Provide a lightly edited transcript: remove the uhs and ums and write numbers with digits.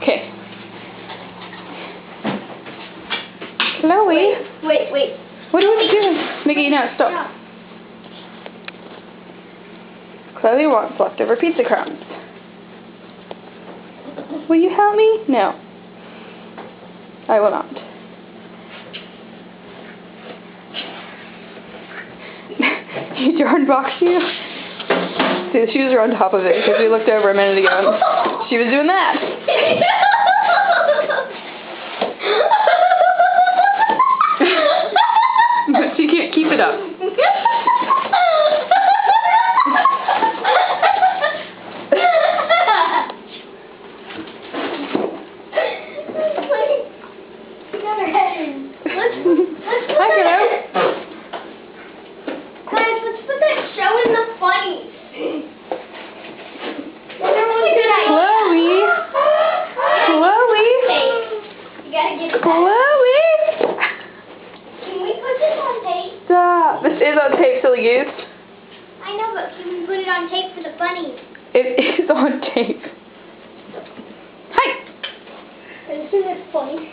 Okay. Chloe. Wait. What are you doing? Mickey, no, stop. No. Chloe wants leftover pizza crumbs. Will you help me? No. I will not. Did Jordan box you? See, the shoes are on top of it because we looked over a minute ago. She was doing that. But she can't keep it up. Hi, kiddo. Guys, let's put that show in the funnies. Chloe. Chloe. You gotta get it. Chloe. Can we put this on tape? Stop. This is on tape, silly goose. I know, but can we put it on tape for the funnies? It is on tape. Hi. Isn't it funny?